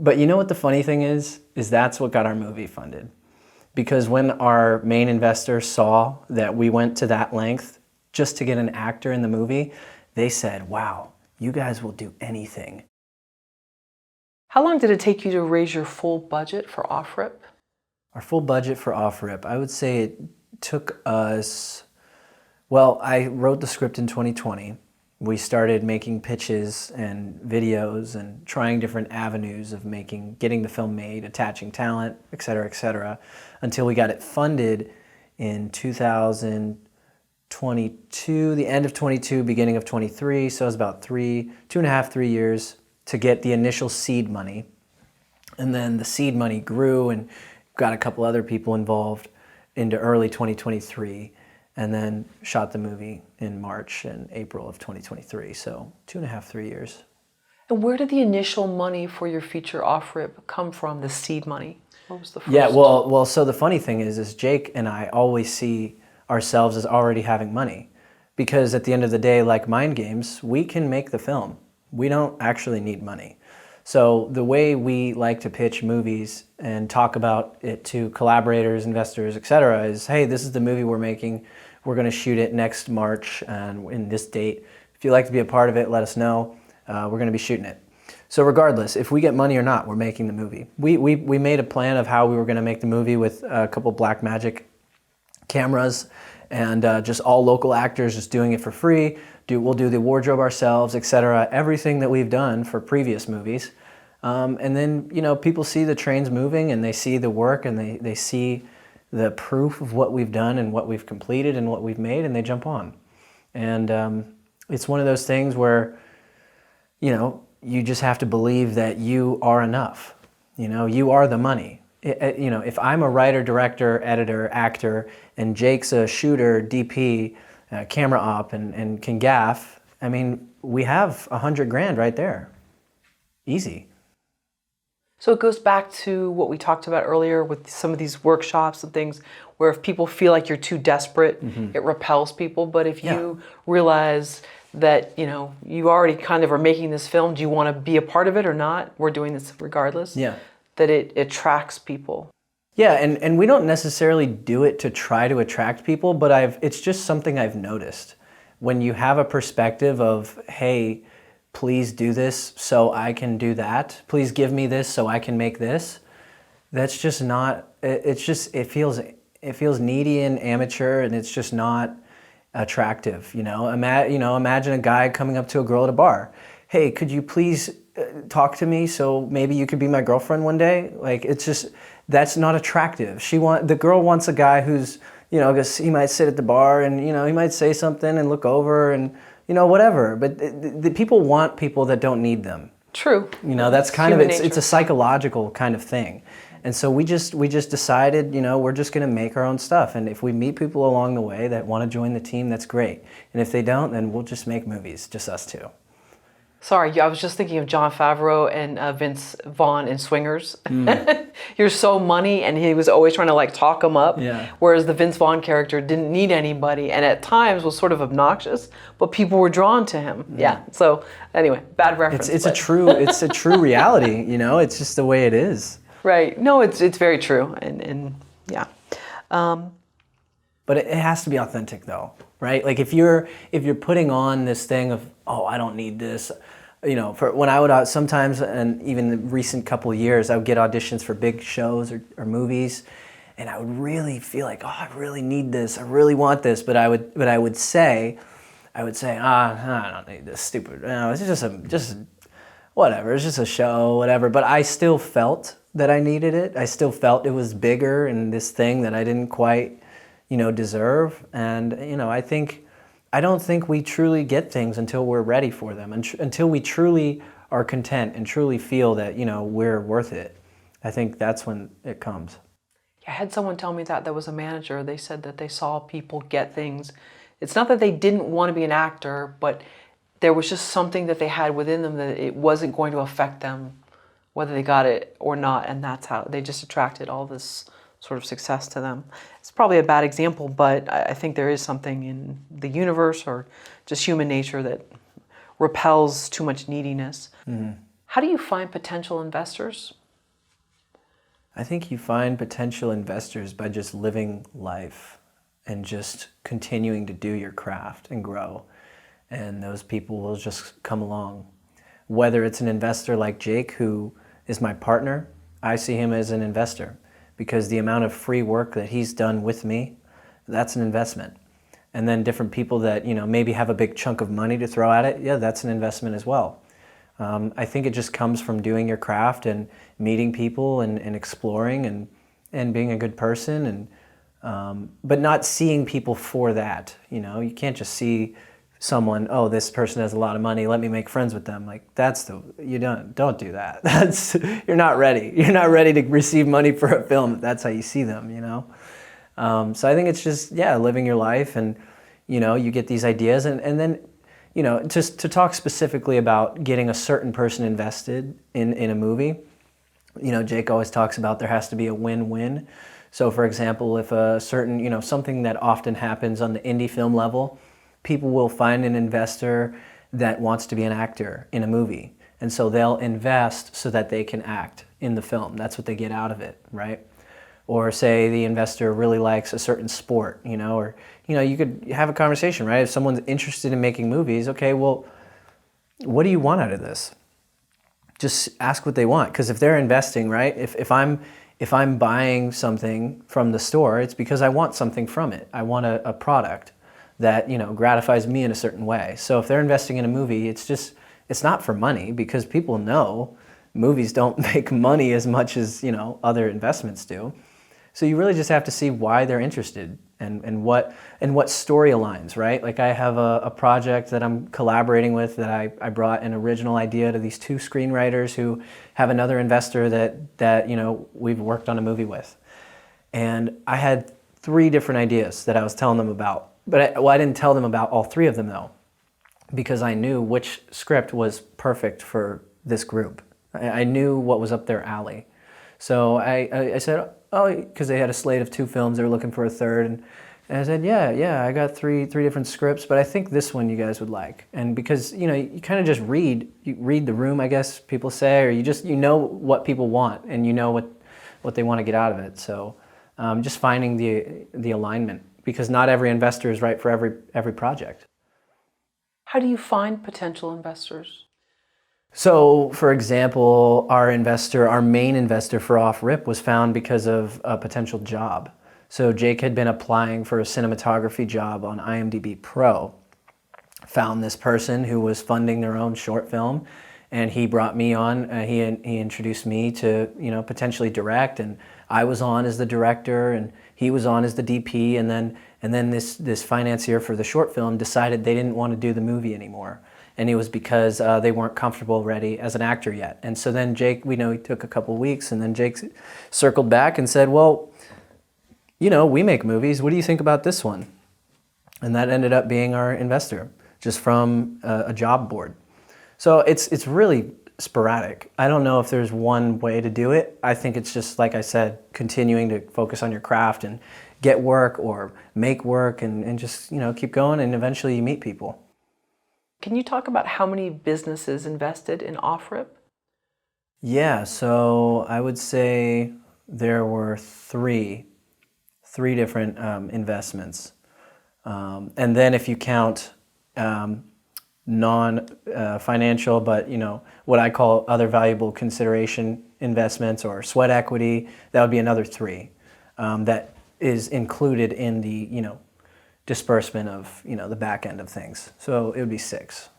But you know what the funny thing is that's what got our movie funded. Because when our main investor saw that we went to that length just to get an actor in the movie, they said, wow, you guys will do anything. How long did it take you to raise your full budget for off-rip? Our full budget for off-rip, I would say it took us, well, I wrote the script in 2020. We started making pitches and videos and trying different avenues of getting the film made, attaching talent, et cetera, until we got it funded in 2022, the end of 22, beginning of 23. So it was about 2.5, 3 years to get the initial seed money. And then the seed money grew and got a couple other people involved into early 2023. And then shot the movie in March and April of 2023. So 2.5, 3 years. And where did the initial money for your feature off-rip come from, the seed money? What was the first? Yeah, well, so the funny thing is Jake and I always see ourselves as already having money. Because at the end of the day, like Mind Games, we can make the film. We don't actually need money. So the way we like to pitch movies and talk about it to collaborators, investors, et cetera, is, hey, this is the movie we're making. We're going to shoot it next March and in this date. If you'd like to be a part of it, let us know. We're going to be shooting it. So regardless, if we get money or not, we're making the movie. We made a plan of how we were going to make the movie with a couple Blackmagic cameras and just all local actors just doing it for free. We'll do the wardrobe ourselves, et cetera. Everything that we've done for previous movies. And then, people see the trains moving and they see the work and they see the proof of what we've done and what we've completed and what we've made, and they jump on. And it's one of those things where, you just have to believe that you are enough. You are the money. If I'm a writer, director, editor, actor, and Jake's a shooter, DP, camera op, and can gaff, we have $100,000 right there. Easy. So it goes back to what we talked about earlier with some of these workshops and things where if people feel like you're too desperate, it repels people. But if you realize that, you already kind of are making this film, do you want to be a part of it or not? We're doing this regardless. Yeah. That it attracts people. Yeah, and we don't necessarily do it to try to attract people, but it's just something I've noticed. When you have a perspective of, hey, please do this so I can do that. Please give me this so I can make this. That's just not, it feels needy and amateur, and it's just not attractive, Imagine a guy coming up to a girl at a bar. Hey, could you please talk to me so maybe you could be my girlfriend one day? Like, it's just, that's not attractive. The girl wants a guy who's, he might sit at the bar and, he might say something and look over and, whatever. But the people want people that don't need them. True. That's kind of, it's a psychological kind of thing. And so we just decided, we're just going to make our own stuff. And if we meet people along the way that want to join the team, that's great. And if they don't, then we'll just make movies, just us two. Sorry, I was just thinking of Jon Favreau and Vince Vaughn in Swingers. You're so money, and he was always trying to talk him up. Yeah. Whereas the Vince Vaughn character didn't need anybody, and at times was sort of obnoxious, but people were drawn to him. Yeah. So anyway, bad reference. It's a true reality. It's just the way it is. Right. No, it's very true, and yeah. But it has to be authentic, though, right? Like if you're putting on this thing of, oh, I don't need this, for when I would sometimes, and even the recent couple of years, I would get auditions for big shows or movies, and I would really feel like, oh, I really need this, I really want this, but I would say, I don't need this stupid. It's just whatever. It's just a show, whatever. But I still felt that I needed it. I still felt it was bigger and this thing that I didn't quite, deserve. And I don't think we truly get things until we're ready for them, until we truly are content and truly feel that we're worth it. I think that's when it comes. I had someone tell me that was a manager. They said that they saw people get things. It's not that they didn't want to be an actor, but there was just something that they had within them that it wasn't going to affect them whether they got it or not, and that's how they just attracted all this sort of success to them. It's probably a bad example, but I think there is something in the universe or just human nature that repels too much neediness. How do you find potential investors? I think you find potential investors by just living life and just continuing to do your craft and grow. And those people will just come along. Whether it's an investor like Jake, who is my partner, I see him as an investor because the amount of free work that he's done with me, that's an investment. And then different people that, maybe have a big chunk of money to throw at it, yeah, that's an investment as well. I think it just comes from doing your craft and meeting people and exploring and being a good person, but not seeing people for that. You can't just see someone, oh, this person has a lot of money, let me make friends with them. Like, you don't do that. You're not ready. You're not ready to receive money for a film if that's how you see them, So I think it's just, living your life, and, you get these ideas, and then, just to talk specifically about getting a certain person invested in a movie, Jake always talks about there has to be a win-win. So for example, if a certain, something that often happens on the indie film level, people will find an investor that wants to be an actor in a movie. And so they'll invest so that they can act in the film. That's what they get out of it, right? Or say the investor really likes a certain sport, or, you could have a conversation, right? If someone's interested in making movies, okay, well, what do you want out of this? Just ask what they want. Because if they're investing, right? If I'm buying something from the store, it's because I want something from it. I want a product that, gratifies me in a certain way. So if they're investing in a movie, it's not for money, because people know movies don't make money as much as, other investments do. So you really just have to see why they're interested and what story aligns, right? Like, I have a project that I'm collaborating with that I brought an original idea to these two screenwriters who have another investor that we've worked on a movie with. And I had 3 different ideas that I was telling them about. But I didn't tell them about all 3 of them, though, because I knew which script was perfect for this group. I knew what was up their alley. So I said, oh, because they had a slate of 2 films, they were looking for a third, and I said, yeah, I got three different scripts, but I think this one you guys would like. And because, you kind of just read the room, I guess people say, or you know what people want, and you know what they want to get out of it. So just finding the alignment, because not every investor is right for every project. How do you find potential investors? So, for example, our main investor for Off Rip was found because of a potential job. So Jake had been applying for a cinematography job on IMDb Pro, found this person who was funding their own short film, and he brought me on. He introduced me to, potentially direct, and I was on as the director, and he was on as the DP, and then this financier for the short film decided they didn't want to do the movie anymore. And it was because they weren't comfortable ready as an actor yet. And so then Jake, we know he took a couple weeks, and then Jake circled back and said, well, we make movies. What do you think about this one? And that ended up being our investor, just from a job board. So it's really sporadic. I don't know if there's one way to do it. I think it's just, like I said, continuing to focus on your craft and get work or make work and just, keep going, and eventually you meet people. Can you talk about how many businesses invested in Off Rip? Yeah, so I would say there were three different investments. And then if you count non-financial, but what I call other valuable consideration investments or sweat equity, that would be another 3 that is included in the disbursement of the back end of things. So it would be 6.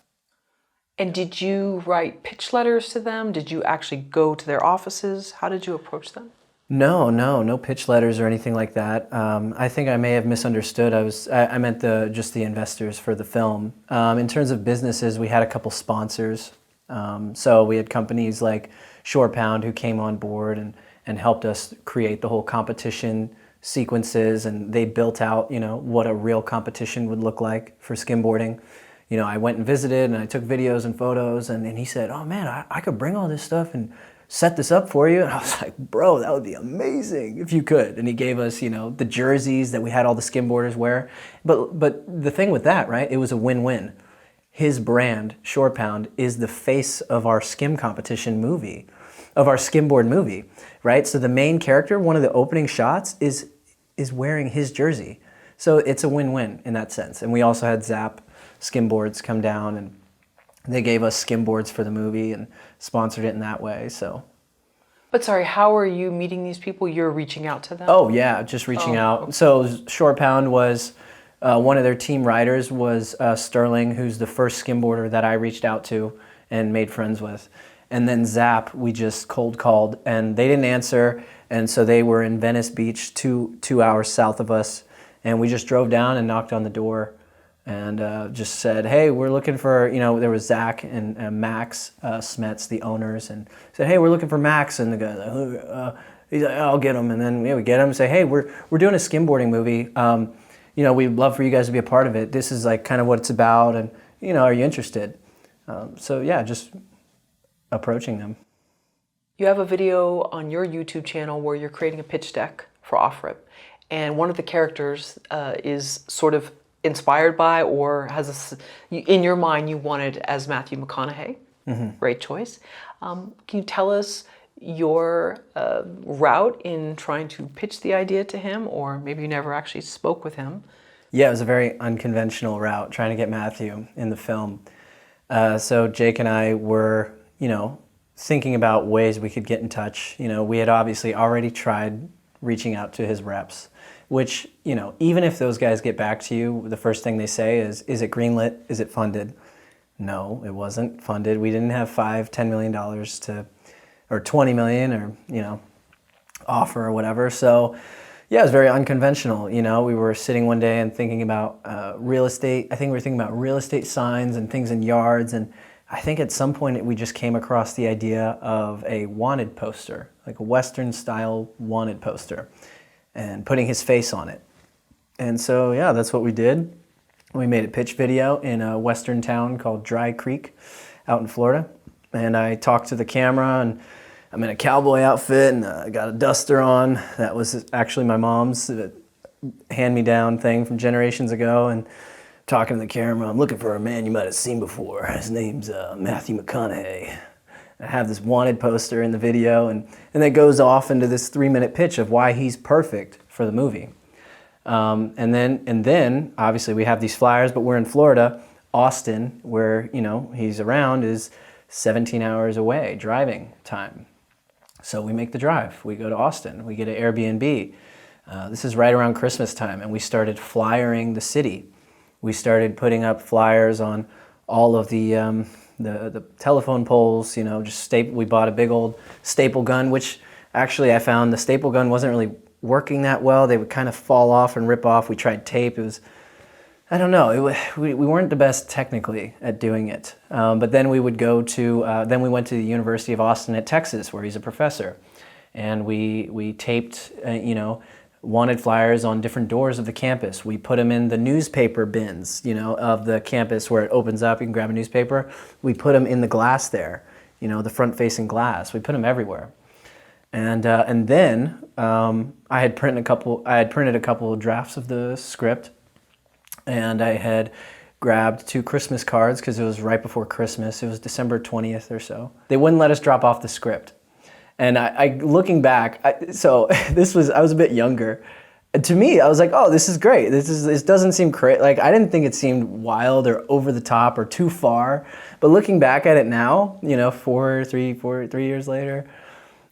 And did you write pitch letters to them? Did you actually go to their offices? How did you approach them? No pitch letters or anything like that. I think I may have misunderstood. I meant just the investors for the film. In terms of businesses, we had a couple sponsors. So we had companies like Shore Pound who came on board and helped us create the whole competition sequences, and they built out, what a real competition would look like for skimboarding. I went and visited, and I took videos and photos, and he said, oh man, I could bring all this stuff and set this up for you. And I was like, bro, that would be amazing if you could. And he gave us, the jerseys that we had all the skimboarders wear. But the thing with that, right, it was a win-win. his brand, Shore Pound, is the face of our skim competition movie, of our skimboard movie, right? So the main character, one of the opening shots, is wearing his jersey. So it's a win-win in that sense. And we also had Zap skimboards come down, and they gave us skimboards for the movie and sponsored it in that way. So. But sorry, how are you meeting these people? You're reaching out to them? Oh yeah, just reaching out. Okay. So Shore Pound was one of their team riders was Sterling, who's the first skimboarder that I reached out to and made friends with. And then Zap, we just cold called, and they didn't answer. And so they were in Venice Beach, two hours south of us. And we just drove down and knocked on the door and just said, hey, we're looking for, there was Zach and Max Smets, the owners, and said, hey, we're looking for Max. And the guy, he's like, I'll get him. And then we get him and say, hey, we're doing a skimboarding movie. We'd love for you guys to be a part of it. This is like kind of what it's about. And, are you interested? So yeah, just approaching them. You have a video on your YouTube channel where you're creating a pitch deck for Off-Rip. And one of the characters is sort of inspired by, or has in your mind you wanted as Matthew McConaughey. Mm-hmm. Great choice. Can you tell us your route in trying to pitch the idea to him, or maybe you never actually spoke with him? Yeah, it was a very unconventional route, trying to get Matthew in the film. So Jake and I were, thinking about ways we could get in touch. We had obviously already tried reaching out to his reps, which, even if those guys get back to you, the first thing they say is it greenlit? Is it funded? No, it wasn't funded. We didn't have $5-10 million or 20 million or, offer or whatever. So yeah, it was very unconventional. We were sitting one day and thinking about real estate. I think we were thinking about real estate signs and things in yards. And I think at some point we just came across the idea of a wanted poster, like a Western style wanted poster, and putting his face on it. And so, yeah, that's what we did. We made a pitch video in a Western town called Dry Creek out in Florida. And I talked to the camera, and I'm in a cowboy outfit, and I got a duster on. That was actually my mom's hand-me-down thing from generations ago. And talking to the camera, I'm looking for a man you might have seen before. His name's Matthew McConaughey. I have this wanted poster in the video, and it goes off into this 3-minute pitch of why he's perfect for the movie. And then obviously we have these flyers, but we're in Florida. Austin, where he's around, is 17 hours away driving time. So we make the drive. We go to Austin. We get an Airbnb. This is right around Christmas time, and we started flyering the city. We started putting up flyers on all of the telephone poles, we bought a big old staple gun, which actually I found the staple gun wasn't really working that well. They would kind of fall off and rip off. We tried tape. It was, I don't know, we weren't the best technically at doing it. But then we would then we went to the University of Austin at Texas, where he's a professor. And we taped, wanted flyers on different doors of the campus. We put them in the newspaper bins, of the campus where it opens up. You can grab a newspaper. We put them in the glass there, the front-facing glass. We put them everywhere. And then I had printed a couple of drafts of the script, and I had grabbed 2 Christmas cards because it was right before Christmas. It was December 20th or so. They wouldn't let us drop off the script. And I looking back, I was a bit younger. And to me, I was like, oh, this is great. This doesn't seem crazy. Like, I didn't think it seemed wild or over the top or too far. But looking back at it now, 3 years later,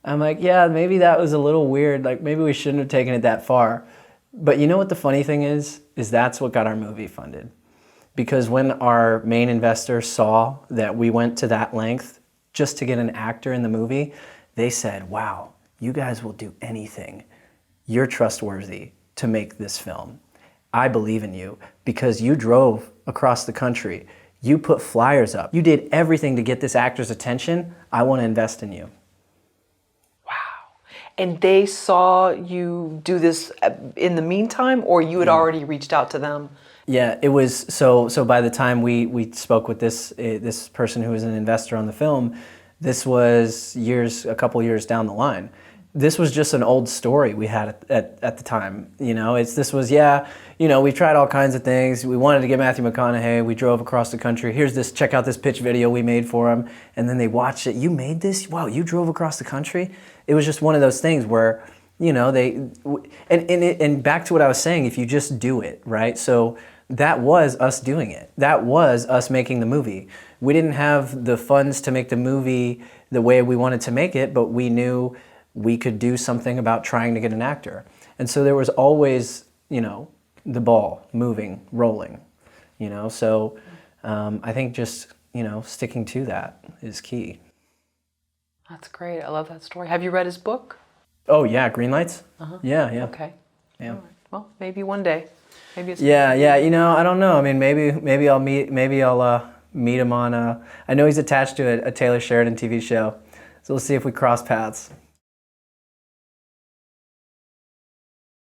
I'm like, yeah, maybe that was a little weird. Like, maybe we shouldn't have taken it that far. But you know what the funny thing is that's what got our movie funded. Because when our main investor saw that we went to that length just to get an actor in the movie, they said, wow, you guys will do anything. You're trustworthy to make this film. I believe in you because you drove across the country. You put flyers up. You did everything to get this actor's attention. I want to invest in you. Wow. And they saw you do this in the meantime, or you had already reached out to them? Yeah, it was, so by the time we spoke with this person who was an investor on the film, this was a couple years down the line. this was just an old story we had at the time. You know, this was, yeah, you know, we tried all kinds of things. We wanted to get Matthew McConaughey. We drove across the country. Here's this, check out this pitch video we made for him. And then they watched it. You made this? Wow, you drove across the country? It was just one of those things where, you know, and back to what I was saying, if you just do it, right? So that was us doing it. That was us making the movie. We didn't have the funds to make the movie the way we wanted to make it, but we knew we could do something about trying to get an actor. And so there was always, you know, the ball moving, rolling, you know? So I think just, you know, sticking to that is key. That's great. I love that story. Have you read his book? Oh yeah, Green Lights? Yeah. Okay. Yeah. All right. Well, maybe one day. Maybe it's Yeah, you know, I don't know. I mean, maybe I'll meet him on I know he's attached to a Taylor Sheridan TV show. So we'll see if we cross paths.